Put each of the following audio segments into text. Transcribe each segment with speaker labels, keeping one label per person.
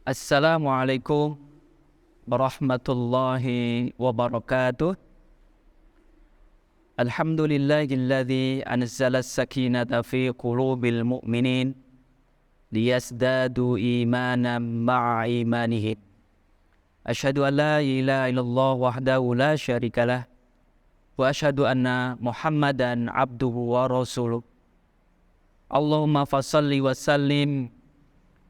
Speaker 1: Assalamualaikum warahmatullahi wabarakatuh. Alhamdulillahilladzi anzala as-sakinata fi qulubil mu'minin liyazdadu imanan ma'a imanihim. Asyhadu an la ilaha illallah wahdahu la syarikalah wa asyhadu anna Muhammadan abduhu wa rasuluh. Allahumma fassalli wa sallim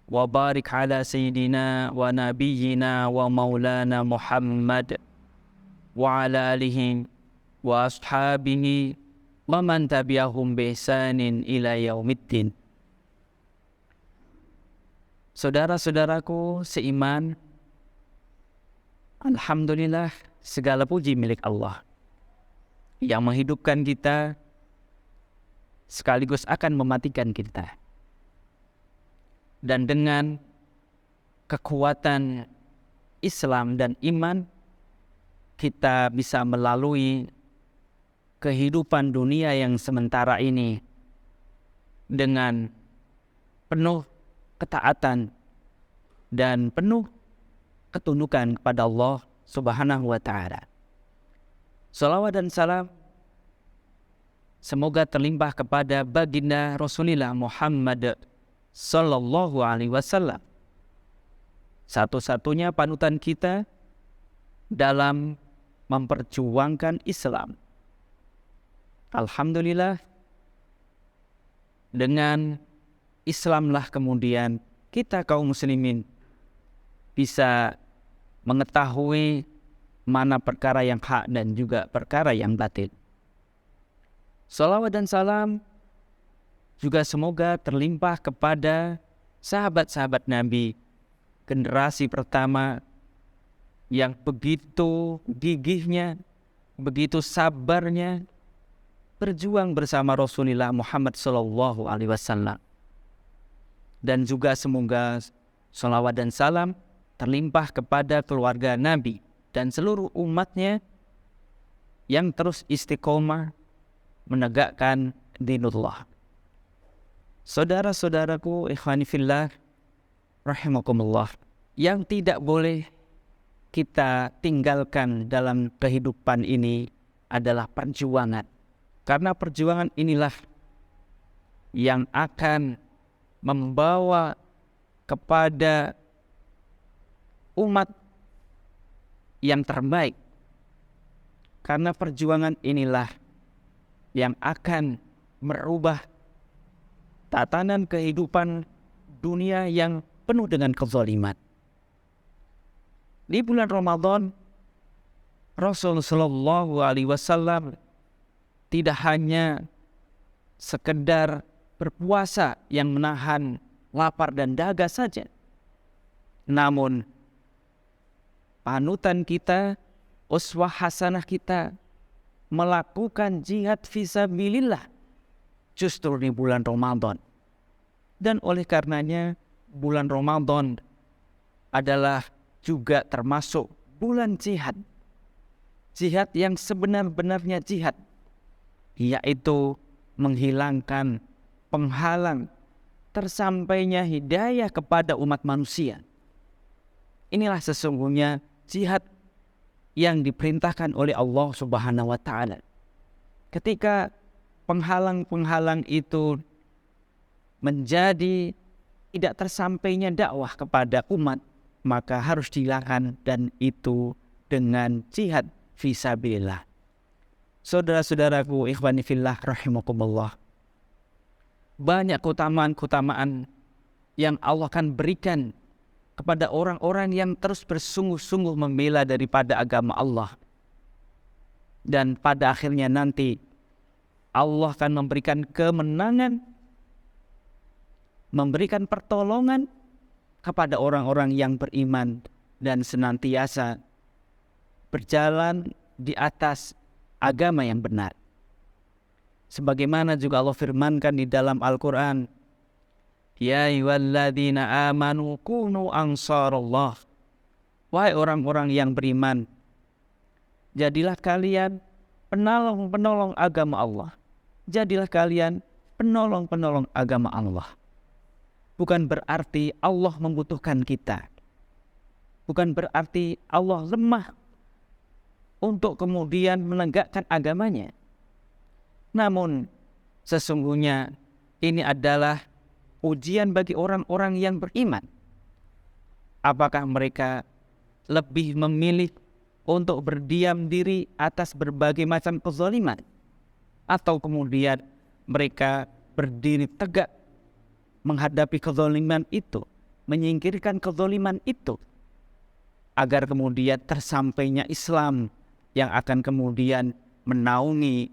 Speaker 1: wa barik ala sayyidina wa nabiyyina wa maulana Muhammad wa ala alihi wa ashabihi wa man tabi'ahum bi ihsanin ila yaumiddin. Saudara-saudaraku seiman, alhamdulillah segala puji milik Allah yang menghidupkan kita sekaligus akan mematikan kita. Dan dengan kekuatan Islam dan iman, kita bisa melalui kehidupan dunia yang sementara ini dengan penuh ketaatan dan penuh ketundukan kepada Allah Subhanahu wa ta'ala. Salawat dan salam semoga terlimpah kepada baginda Rasulullah Muhammad Sallallahu alaihi wasallam, satu-satunya panutan kita dalam memperjuangkan Islam. Alhamdulillah, dengan Islamlah kemudian kita kaum muslimin bisa mengetahui mana perkara yang hak dan juga perkara yang batil. Salawat dan salam juga semoga terlimpah kepada sahabat-sahabat Nabi, generasi pertama yang begitu gigihnya, begitu sabarnya berjuang bersama Rasulullah Muhammad Sallallahu Alaihi Wasallam. Dan juga semoga salawat dan salam terlimpah kepada keluarga Nabi dan seluruh umatnya yang terus istiqomah menegakkan dinullah. Saudara-saudaraku ikhwani fillah rahimakumullah, yang tidak boleh kita tinggalkan dalam kehidupan ini adalah perjuangan. Karena perjuangan inilah yang akan membawa kepada umat yang terbaik. Karena perjuangan inilah yang akan merubah tatanan kehidupan dunia yang penuh dengan kezaliman. Di bulan Ramadan, Rasul Sallallahu Alaihi Wasallam tidak hanya sekedar berpuasa yang menahan lapar dan dahaga saja, namun panutan kita, uswah hasanah kita melakukan jihad fisabilillah justru di bulan Ramadan. Dan oleh karenanya bulan Ramadan adalah juga termasuk bulan jihad. Jihad yang sebenar-benarnya jihad, yaitu menghilangkan penghalang tersampainya hidayah kepada umat manusia. Inilah sesungguhnya jihad yang diperintahkan oleh Allah Subhanahu wa ta'ala. Ketika penghalang-penghalang itu menjadi tidak tersampainya dakwah kepada umat, maka harus dihilangkan, dan itu dengan jihad fisabilillah. Saudara-saudaraku ikhwani fillah rahimakumullah, banyak keutamaan-keutamaan yang Allah akan berikan kepada orang-orang yang terus bersungguh-sungguh membela daripada agama Allah. Dan pada akhirnya nanti Allah akan memberikan kemenangan, memberikan pertolongan kepada orang-orang yang beriman dan senantiasa berjalan di atas agama yang benar. Sebagaimana juga Allah firmankan di dalam Al-Quran, Ya ayyuhalladzina amanu kunu ansarallah. Wahai orang-orang yang beriman, jadilah kalian penolong-penolong agama Allah. Jadilah kalian penolong-penolong agama Allah. Bukan berarti Allah membutuhkan kita. bukan berarti Allah lemah untuk kemudian menegakkan agamanya. Namun sesungguhnya ini adalah ujian bagi orang-orang yang beriman. Apakah mereka lebih memilih untuk berdiam diri atas berbagai macam kezaliman, atau kemudian mereka berdiri tegak menghadapi kezaliman itu, menyingkirkan kezaliman itu, agar kemudian tersampainya Islam yang akan kemudian menaungi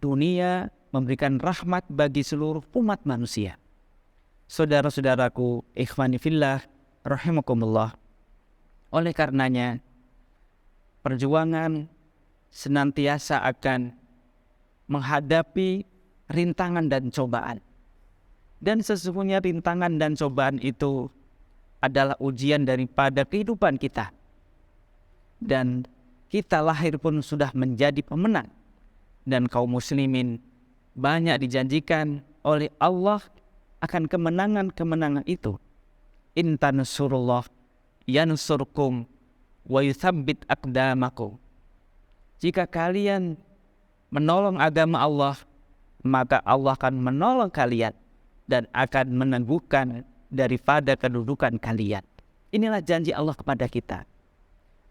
Speaker 1: dunia, memberikan rahmat bagi seluruh umat manusia. Saudara-saudaraku, ikhwani fillah, rahimakumullah. Oleh karenanya, perjuangan senantiasa akan menghadapi rintangan dan cobaan. Dan sesungguhnya rintangan dan cobaan itu adalah ujian daripada kehidupan kita. Dan kita lahir pun sudah menjadi pemenang. Dan kaum muslimin banyak dijanjikan oleh Allah akan kemenangan-kemenangan itu. In tansurullah yansurkum wa yuthabbit aqdamakum. Jika kalian menolong agama Allah, maka Allah akan menolong kalian dan akan meneguhkan daripada kedudukan kalian. Inilah janji Allah kepada kita.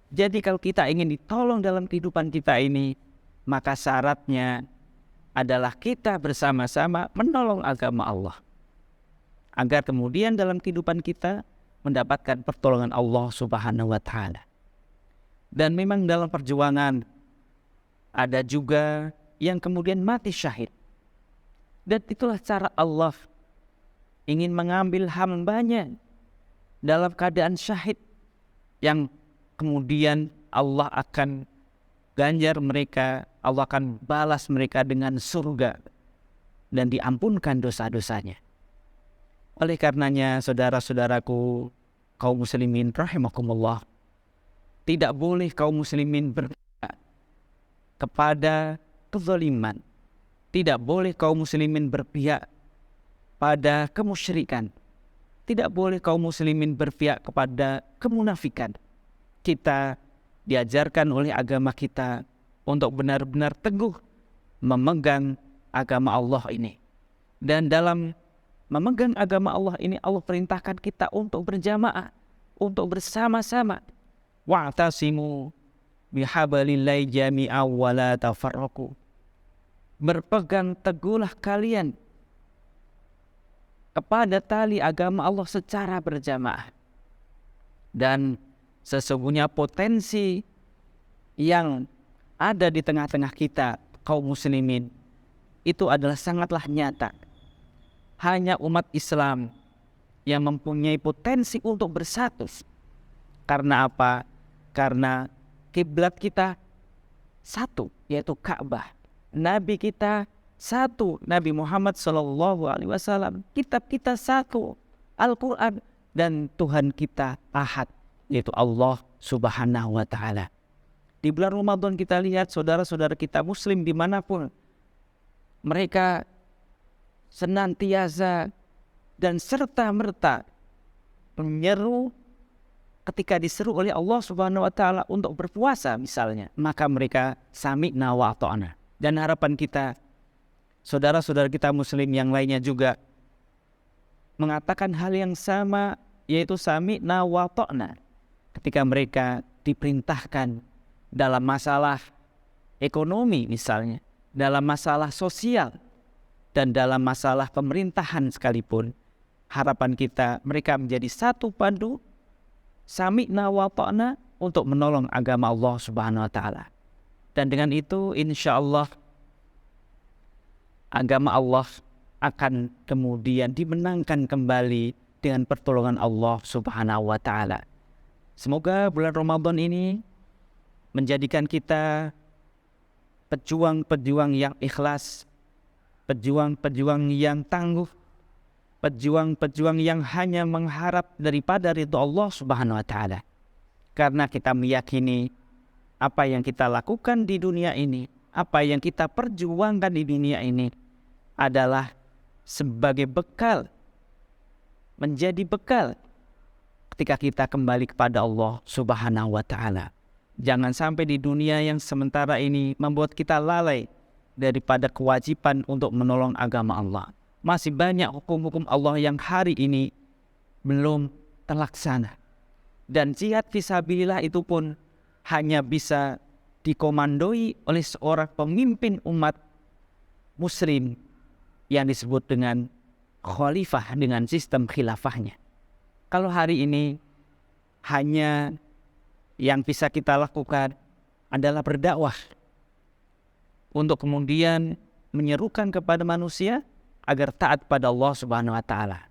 Speaker 1: Jadi kalau kita ingin ditolong dalam kehidupan kita ini, maka syaratnya adalah kita bersama-sama menolong agama Allah, agar kemudian dalam kehidupan kita mendapatkan pertolongan Allah Subhanahu wa Ta'ala. Dan memang dalam perjuangan ada juga yang kemudian mati syahid. Dan itulah cara Allah ingin mengambil hambanya dalam keadaan syahid, yang kemudian Allah akan ganjar mereka, Allah akan balas mereka dengan surga dan diampunkan dosa-dosanya. Oleh karenanya, saudara-saudaraku kaum muslimin rahimakumullah, tidak boleh kaum muslimin berpihak kepada kezaliman. Tidak boleh kaum muslimin berpihak pada kemusyrikan. Tidak boleh kaum muslimin berpihak kepada kemunafikan. Kita diajarkan oleh agama kita untuk benar-benar teguh memegang agama Allah ini. Dan dalam memegang agama Allah ini, Allah perintahkan kita untuk berjamaah, untuk bersama-sama. Wa'tasimu bihablillahi jami'an wa la tafarraqu. Berpegang teguhlah kalian kepada tali agama Allah secara berjamaah. Dan sesungguhnya potensi yang ada di tengah-tengah kita kaum muslimin itu adalah sangatlah nyata. Hanya umat Islam yang mempunyai potensi untuk bersatu. Karena apa? Karena kiblat kita satu, yaitu Ka'bah. Nabi kita satu, Nabi Muhammad SAW. Kitab kita satu, Al-Quran. Dan Tuhan kita ahad, yaitu Allah Subhanahu wa Ta'ala. Di bulan Ramadan kita lihat saudara-saudara kita muslim dimanapun, mereka senantiasa dan serta-merta menyeru ketika diseru oleh Allah Subhanahu wa Ta'ala untuk berpuasa misalnya, maka mereka sami'na wa ata'na. Dan harapan kita, saudara-saudara kita muslim yang lainnya juga mengatakan hal yang sama, yaitu sami'na wa ata'na. Ketika mereka diperintahkan dalam masalah ekonomi misalnya, dalam masalah sosial, dan dalam masalah pemerintahan sekalipun, harapan kita mereka menjadi satu padu, sami'na wa ta'na, untuk menolong agama Allah Subhanahu wa Ta'ala. Dan dengan itu insya Allah agama Allah akan kemudian dimenangkan kembali dengan pertolongan Allah Subhanahu wa Ta'ala. Semoga bulan Ramadan ini menjadikan kita pejuang-pejuang yang ikhlas, pejuang-pejuang yang tangguh, pejuang-pejuang yang hanya mengharap daripada ridha Allah Subhanahu wa Ta'ala. Karena kita meyakini apa yang kita lakukan di dunia ini, apa yang kita perjuangkan di dunia ini adalah sebagai bekal, menjadi bekal ketika kita kembali kepada Allah Subhanahu wa Ta'ala. Jangan sampai di dunia yang sementara ini membuat kita lalai daripada kewajiban untuk menolong agama Allah. Masih banyak hukum-hukum Allah yang hari ini belum terlaksana. Dan jihad fisabilillah itu pun hanya bisa dikomandoi oleh seorang pemimpin umat muslim yang disebut dengan khalifah dengan sistem khilafahnya. Kalau hari ini hanya yang bisa kita lakukan adalah berdakwah untuk kemudian menyerukan kepada manusia agar taat pada Allah Subhanahu wa Ta'ala.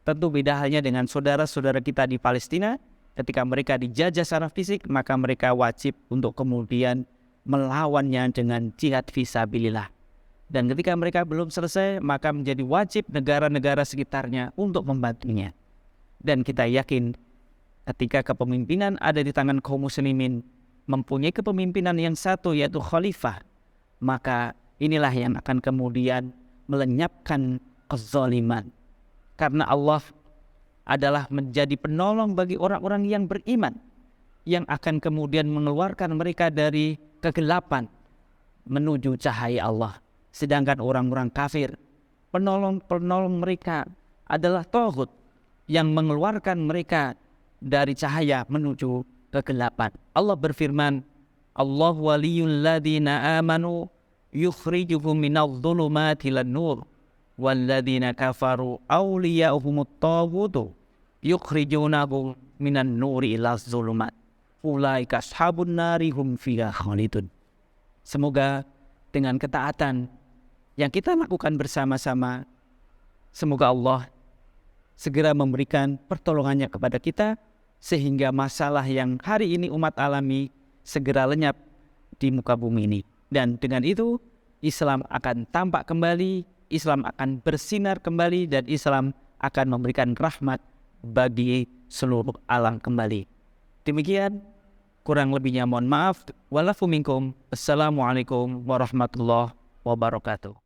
Speaker 1: Tentu beda halnya dengan saudara-saudara kita di Palestina. Ketika mereka dijajah secara fisik, maka mereka wajib untuk kemudian melawannya dengan jihad fisabilillah. Dan ketika mereka belum selesai, maka menjadi wajib negara-negara sekitarnya untuk membantunya. Dan kita yakin ketika kepemimpinan ada di tangan kaum muslimin, mempunyai kepemimpinan yang satu yaitu khalifah, maka inilah yang akan kemudian melenyapkan kezaliman. Karena Allah adalah menjadi penolong bagi orang-orang yang beriman, yang akan kemudian mengeluarkan mereka dari kegelapan menuju cahaya Allah. Sedangkan orang-orang kafir, penolong mereka adalah taghut yang mengeluarkan mereka dari cahaya menuju kegelapan. Allah berfirman, Allah waliyul ladina amanu yukhrijuhum minadh dhulumati ilan nur walladzina kafaru awliya'uhumut taghutu yukhrijunahum minan nuri ila zulumat ulaika ashabun nari hum fiha khalidun. Semoga dengan ketaatan yang kita lakukan bersama-sama, semoga Allah segera memberikan pertolongannya kepada kita sehingga masalah yang hari ini umat alami segera lenyap di muka bumi ini. Dan dengan itu Islam akan tampak kembali, Islam akan bersinar kembali, dan Islam akan memberikan rahmat bagi seluruh alam kembali. Demikian, kurang lebihnya mohon maaf. Walafu minkum. Assalamualaikum warahmatullahi wabarakatuh.